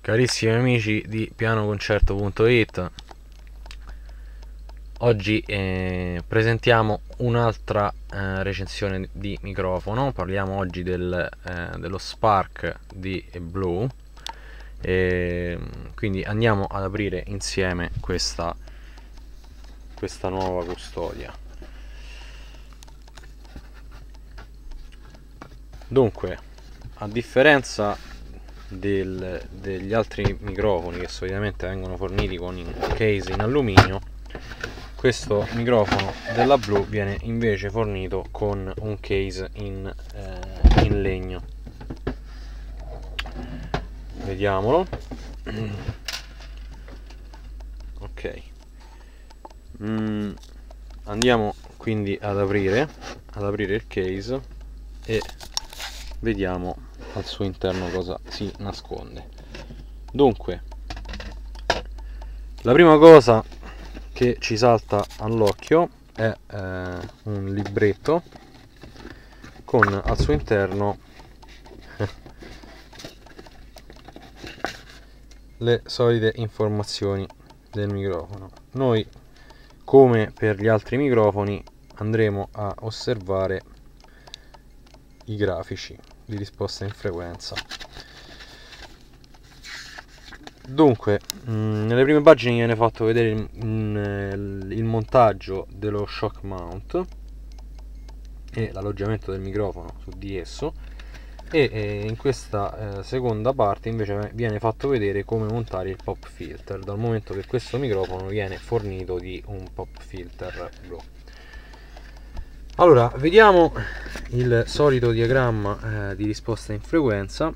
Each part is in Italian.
Carissimi amici di pianoconcerto.it, oggi presentiamo un'altra recensione di microfono. Parliamo oggi dello Spark di Blue, quindi andiamo ad aprire insieme questa nuova custodia. Dunque, a differenza degli altri microfoni che solitamente vengono forniti con un case in alluminio, questo microfono della Blue viene invece fornito con un case in legno. Vediamolo. Ok, andiamo quindi ad aprire il case e vediamo al suo interno cosa si nasconde. Dunque, la prima cosa che ci salta all'occhio è un libretto con al suo interno le solite informazioni del microfono. Noi, come per gli altri microfoni, andremo a osservare i grafici di risposta in frequenza. Dunque, nelle prime pagine viene fatto vedere il montaggio dello shock mount e l'alloggiamento del microfono su di esso, e in questa seconda parte invece viene fatto vedere come montare il pop filter, dal momento che questo microfono viene fornito di un pop filter Blue. Allora, vediamo il solito diagramma di risposta in frequenza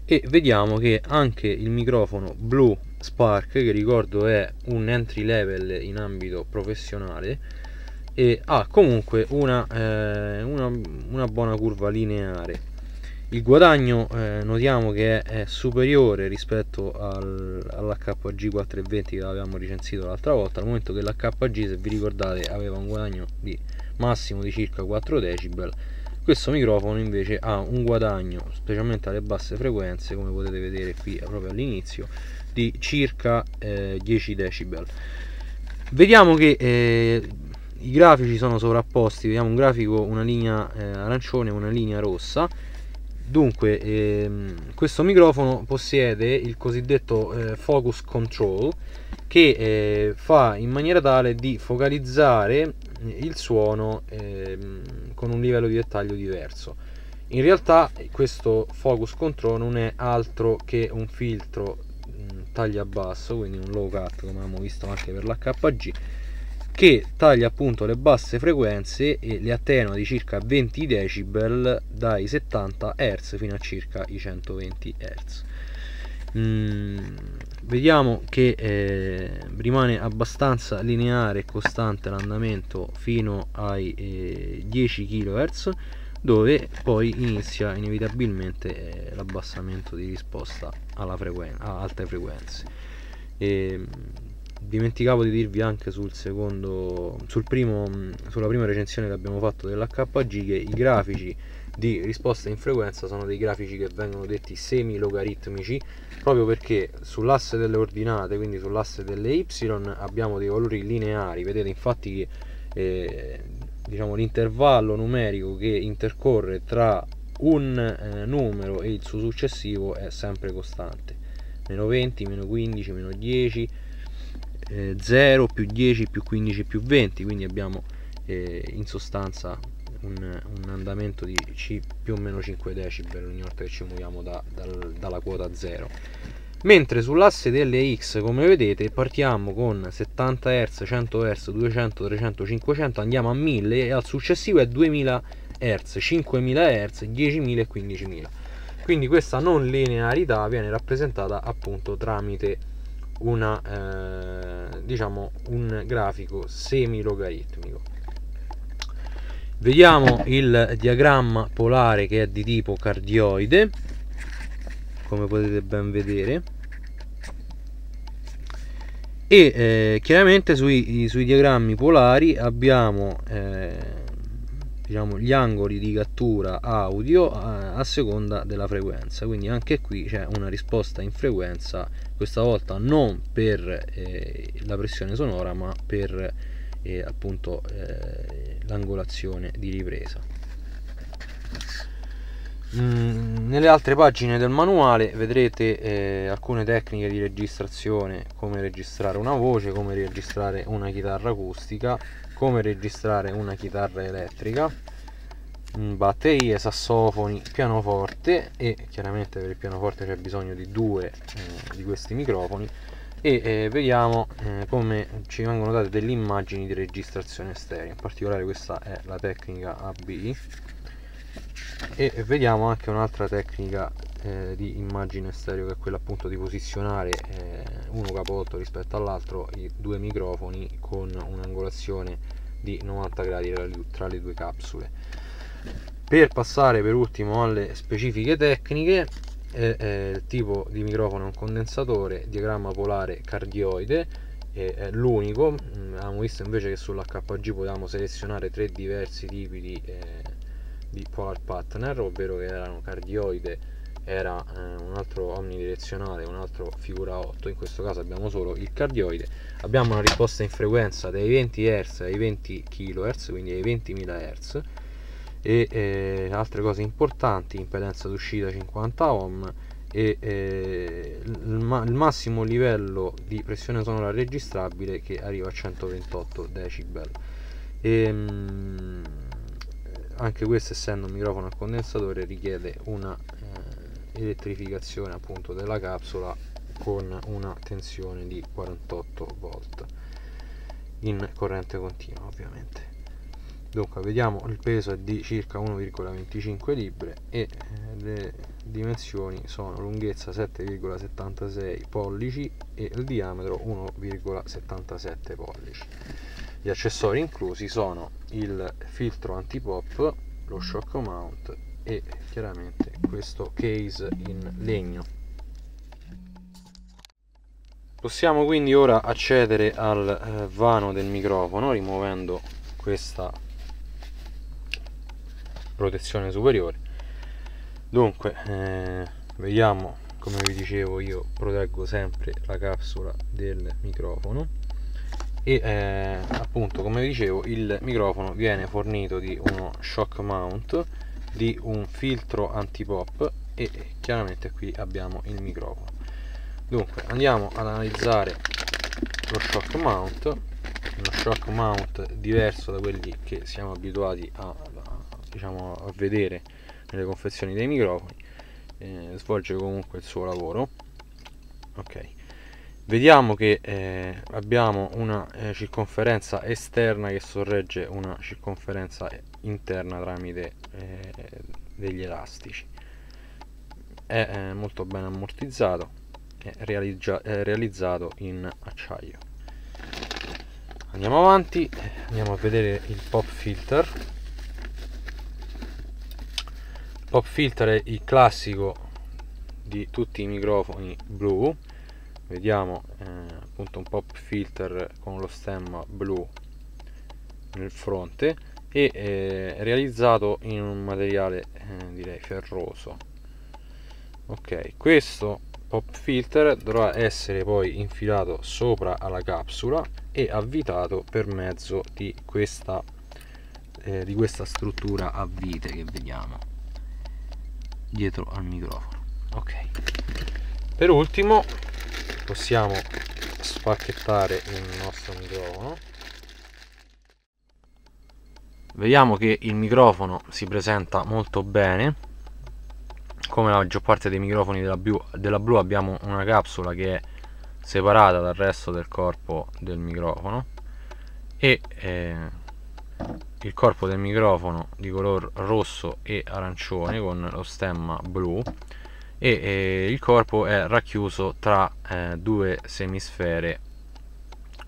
e vediamo che anche il microfono Blue Spark, che ricordo è un entry level in ambito professionale, e ha comunque una buona curva lineare. Il guadagno notiamo che è superiore rispetto all'HG 420 che avevamo recensito l'altra volta, al momento che l'HG, se vi ricordate, aveva un guadagno di massimo di circa 4 decibel. Questo microfono invece ha un guadagno, specialmente alle basse frequenze, come potete vedere qui proprio all'inizio, di circa 10 decibel. Vediamo che i grafici sono sovrapposti, vediamo un grafico, una linea arancione e una linea rossa. Dunque, questo microfono possiede il cosiddetto focus control, che fa in maniera tale di focalizzare il suono con un livello di dettaglio diverso. In realtà questo focus control non è altro che un filtro taglia basso, quindi un low cut, come abbiamo visto anche per l'HG, che taglia appunto le basse frequenze e le attenua di circa 20 decibel dai 70 Hz fino a circa i 120 Hz. Vediamo che rimane abbastanza lineare e costante l'andamento fino ai 10 kHz, dove poi inizia inevitabilmente l'abbassamento di risposta a alte frequenze. Dimenticavo di dirvi anche sulla prima recensione che abbiamo fatto dell'HG che i grafici di risposta in frequenza sono dei grafici che vengono detti semi-logaritmici, proprio perché sull'asse delle ordinate, quindi sull'asse delle y, abbiamo dei valori lineari. Vedete infatti che diciamo, l'intervallo numerico che intercorre tra un numero e il suo successivo è sempre costante: meno 20, meno 15, meno 10, 0, più 10, più 15, più 20. Quindi abbiamo in sostanza un andamento di più o meno 5 decibel ogni volta che ci muoviamo dalla quota 0. Mentre sull'asse delle X, come vedete, partiamo con 70 Hz, 100 Hz, 200, 300, 500, andiamo a 1000 e al successivo è 2000 Hz, 5000 Hz, 10.000 e 15.000. Quindi questa non linearità viene rappresentata appunto tramite diciamo un grafico semi-logaritmico. Vediamo il diagramma polare, che è di tipo cardioide, come potete ben vedere, e chiaramente sui diagrammi polari abbiamo diciamo, gli angoli di cattura audio a seconda della frequenza. Quindi anche qui c'è una risposta in frequenza, questa volta non per la pressione sonora, ma per appunto l'angolazione di ripresa. Nelle altre pagine del manuale vedrete alcune tecniche di registrazione, come registrare una voce, come registrare una chitarra acustica, come registrare una chitarra elettrica, batterie, sassofoni, pianoforte, e chiaramente per il pianoforte c'è bisogno di due di questi microfoni, e vediamo come ci vengono date delle immagini di registrazione stereo. In particolare questa è la tecnica AB, e vediamo anche un'altra tecnica di immagine stereo, che è quella appunto di posizionare uno capo rispetto all'altro i due microfoni con un'angolazione di 90 gradi tra le due capsule. Per passare per ultimo alle specifiche tecniche, il tipo di microfono è un condensatore, diagramma polare cardioide, è l'unico. Abbiamo visto invece che sull'HG potevamo selezionare tre diversi tipi di polar partner, ovvero che erano cardioide, era un altro omnidirezionale, un altro figura 8. In questo caso abbiamo solo il cardioide. Abbiamo una risposta in frequenza dai 20 Hz ai 20 kHz, quindi ai 20.000 Hz, e altre cose importanti: impedenza d'uscita 50 ohm, e il massimo livello di pressione sonora registrabile, che arriva a 128 decibel. Anche questo, essendo un microfono a condensatore, richiede una elettrificazione appunto della capsula con una tensione di 48 volt in corrente continua, ovviamente. Dunque vediamo, il peso è di circa 1,25 libbre e le dimensioni sono lunghezza 7,76 pollici e il diametro 1,77 pollici. Gli accessori inclusi sono il filtro anti-pop, lo shock mount e chiaramente questo case in legno. Possiamo quindi ora accedere al vano del microfono, rimuovendo questa protezione superiore. Dunque vediamo, come vi dicevo, io proteggo sempre la capsula del microfono, e appunto, come vi dicevo, il microfono viene fornito di uno shock mount, di un filtro anti-pop, e chiaramente qui abbiamo il microfono. Dunque andiamo ad analizzare lo shock mount, uno shock mount diverso da quelli che siamo abituati a vedere nelle confezioni dei microfoni. Svolge comunque il suo lavoro. Ok, vediamo che abbiamo una circonferenza esterna che sorregge una circonferenza interna tramite degli elastici. È molto ben ammortizzato, è realizzato in acciaio. Andiamo avanti, andiamo a vedere il pop filter. Il pop filter è il classico di tutti i microfoni blu. Vediamo appunto un pop filter con lo stemma blu nel fronte, e realizzato in un materiale direi ferroso. Ok, questo pop filter dovrà essere poi infilato sopra alla capsula e avvitato per mezzo di questa struttura a vite che vediamo dietro al microfono. Ok, per ultimo possiamo spacchettare il nostro microfono. Vediamo che il microfono si presenta molto bene. Come la maggior parte dei microfoni della Blue abbiamo una capsula che è separata dal resto del corpo del microfono, e il corpo del microfono di color rosso e arancione con lo stemma blu, e il corpo è racchiuso tra due semisfere,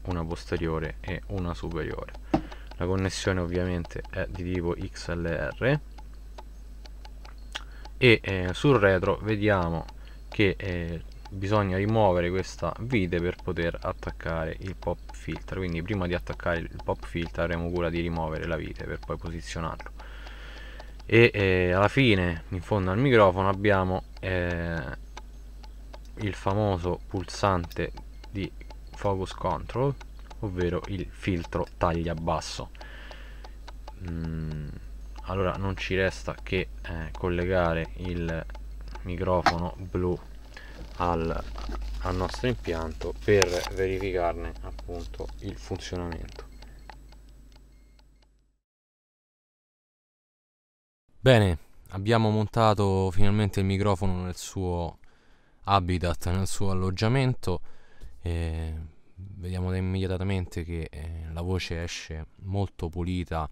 una posteriore e una superiore. La connessione ovviamente è di tipo XLR, e sul retro vediamo che bisogna rimuovere questa vite per poter attaccare il pop filter. Quindi prima di attaccare il pop filter avremo cura di rimuovere la vite per poi posizionarlo. e alla fine in fondo al microfono abbiamo il famoso pulsante di focus control, ovvero il filtro taglia basso. Allora non ci resta che collegare il microfono blu al nostro impianto per verificarne appunto il funzionamento. Bene, abbiamo montato finalmente il microfono nel suo habitat, nel suo alloggiamento. Vediamo immediatamente che la voce esce molto pulita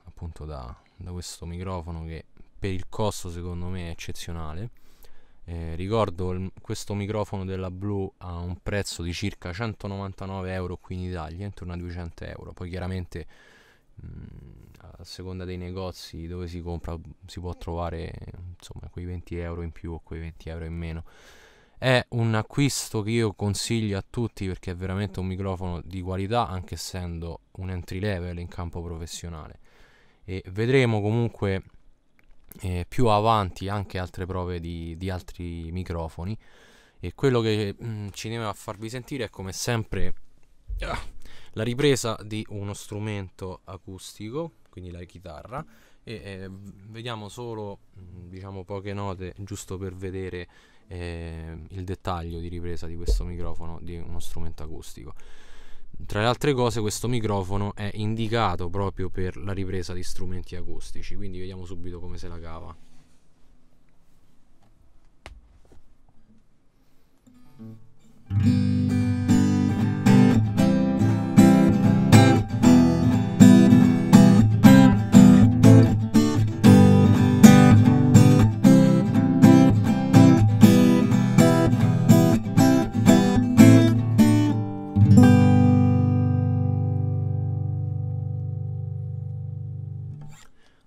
appunto da questo microfono, che per il costo secondo me è eccezionale. Ricordo questo microfono della Blue ha un prezzo di circa 199 euro qui in Italia, intorno a 200 euro. Poi chiaramente a seconda dei negozi dove si compra si può trovare insomma quei 20 euro in più o quei 20 euro in meno. È un acquisto che io consiglio a tutti perché è veramente un microfono di qualità, anche essendo un entry level in campo professionale, e vedremo comunque più avanti anche altre prove di altri microfoni. E quello che ci tengo a farvi sentire è come sempre la ripresa di uno strumento acustico, quindi la chitarra, e vediamo solo diciamo poche note giusto per vedere il dettaglio di ripresa di questo microfono di uno strumento acustico. Tra le altre cose, questo microfono è indicato proprio per la ripresa di strumenti acustici, quindi vediamo subito come se la cava.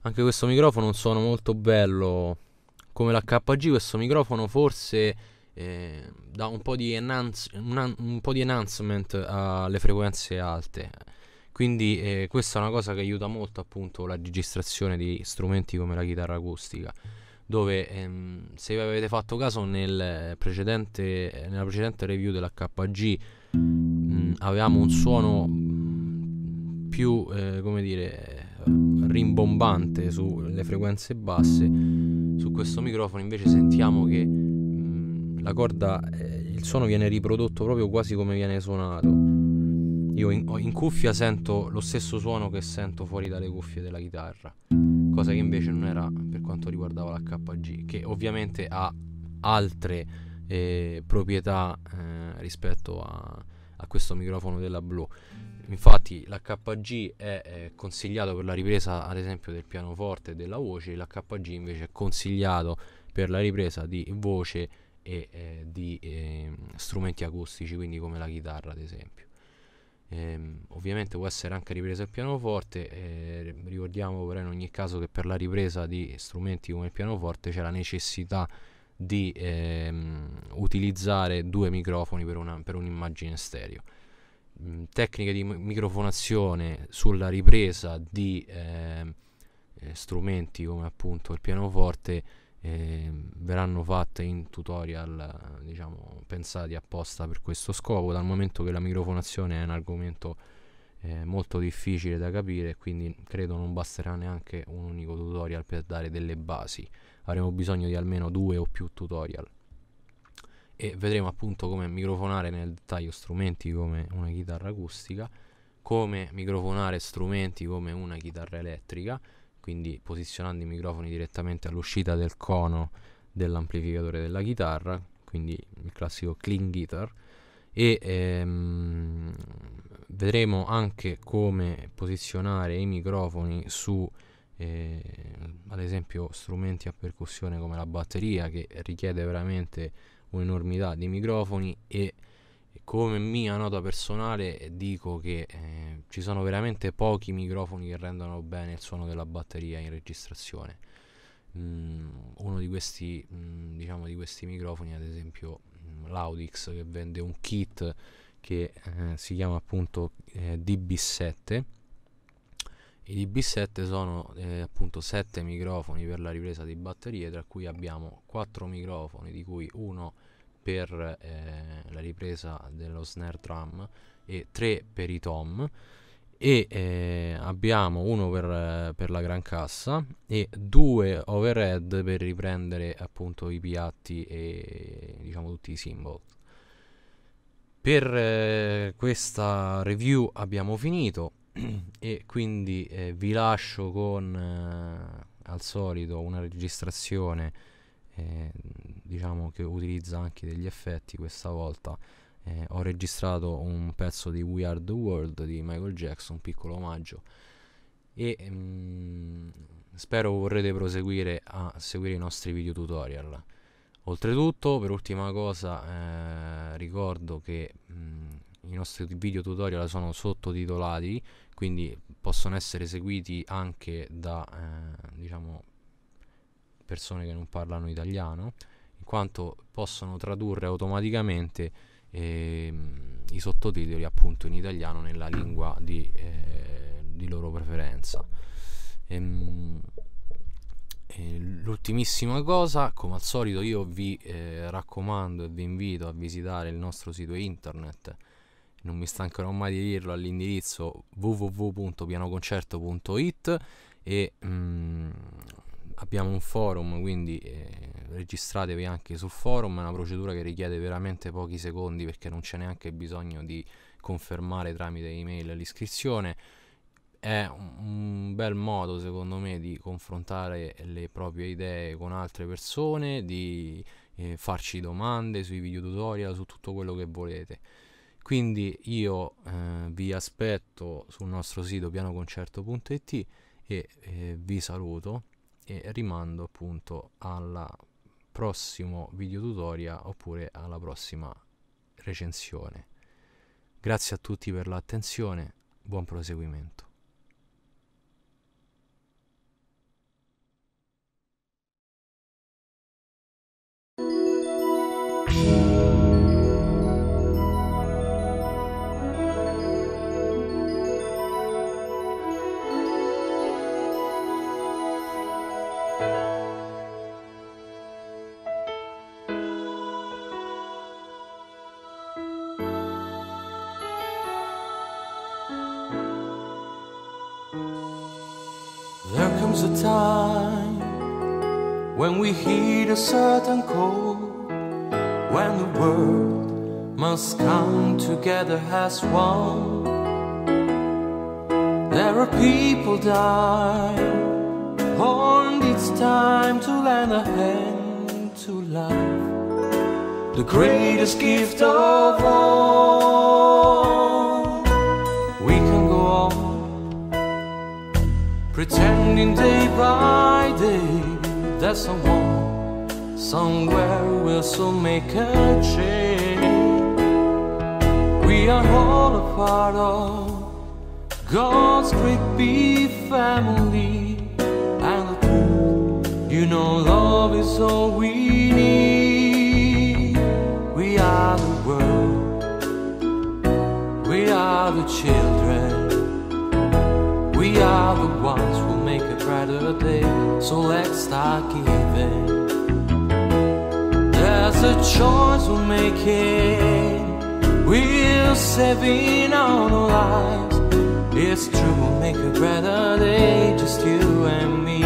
Anche questo microfono ha un suono molto bello, come l'HG. Questo microfono forse dà un po' di enhancement alle frequenze alte, quindi questa è una cosa che aiuta molto appunto la registrazione di strumenti come la chitarra acustica, dove se avete fatto caso nella precedente review dell'HG avevamo un suono più come dire rimbombante sulle frequenze basse. Su questo microfono invece sentiamo che la corda, il suono viene riprodotto proprio quasi come viene suonato. Io in cuffia sento lo stesso suono che sento fuori dalle cuffie della chitarra, cosa che invece non era per quanto riguardava l'HG, che ovviamente ha altre proprietà rispetto a questo microfono della Blue. Infatti l'HG è consigliato per la ripresa ad esempio del pianoforte e della voce, l'HG invece è consigliato per la ripresa di voce e di strumenti acustici, quindi come la chitarra ad esempio. Ovviamente può essere anche ripresa il pianoforte, ricordiamo però in ogni caso che per la ripresa di strumenti come il pianoforte c'è la necessità di utilizzare due microfoni per un'immagine stereo. Tecniche di microfonazione sulla ripresa di strumenti come appunto il pianoforte verranno fatte in tutorial diciamo pensati apposta per questo scopo, dal momento che la microfonazione è un argomento molto difficile da capire, quindi credo non basterà neanche un unico tutorial per dare delle basi, avremo bisogno di almeno 2 o più tutorial. E vedremo appunto come microfonare nel dettaglio strumenti come una chitarra acustica, come microfonare strumenti come una chitarra elettrica, quindi posizionando i microfoni direttamente all'uscita del cono dell'amplificatore della chitarra, quindi il classico clean guitar. E vedremo anche come posizionare i microfoni su ad esempio strumenti a percussione come la batteria, che richiede veramente un'enormità di microfoni, e come mia nota personale dico che ci sono veramente pochi microfoni che rendono bene il suono della batteria in registrazione. Uno di questi diciamo di questi microfoni ad esempio l'Audix, che vende un kit che si chiama appunto DB7, I DB7 sono appunto 7 microfoni per la ripresa di batterie, tra cui abbiamo 4 microfoni, di cui uno per la ripresa dello snare drum e 3 per i tom, e abbiamo uno per la gran cassa e 2 overhead per riprendere appunto i piatti e diciamo tutti i cymbal. Per questa review abbiamo finito e quindi vi lascio con al solito una registrazione diciamo che utilizza anche degli effetti. Questa volta ho registrato un pezzo di We Are The World di Michael Jackson, un piccolo omaggio, e spero vorrete proseguire a seguire i nostri video tutorial. Oltretutto, per ultima cosa, ricordo che i nostri video tutorial sono sottotitolati, quindi possono essere seguiti anche da diciamo persone che non parlano italiano, in quanto possono tradurre automaticamente i sottotitoli appunto in italiano nella lingua di loro preferenza. L'ultimissima cosa, come al solito, io vi raccomando e vi invito a visitare il nostro sito internet, non mi stancherò mai di dirlo, all'indirizzo www.pianoconcerto.it, e abbiamo un forum, quindi registratevi anche sul forum. È una procedura che richiede veramente pochi secondi, perché non c'è neanche bisogno di confermare tramite email l'iscrizione. È un bel modo, secondo me, di confrontare le proprie idee con altre persone, di farci domande sui video tutorial, su tutto quello che volete. Quindi io vi aspetto sul nostro sito pianoconcerto.it e vi saluto e rimando appunto al prossimo video tutorial oppure alla prossima recensione. Grazie a tutti per l'attenzione, buon proseguimento. There comes a time when we heed a certain code, when the world must come together as one. There are people dying, and it's time to lend a hand to life, the greatest gift of all. We can go on pretending day by day that someone somewhere will soon make a change. We are all a part of God's great big family, and the truth, you know, love is all we need. We are the world, we are the children, we are the ones who make a brighter day. So let's start giving. There's a choice we're making, we're saving our lives. It's true, we'll make a brighter day, just you and me.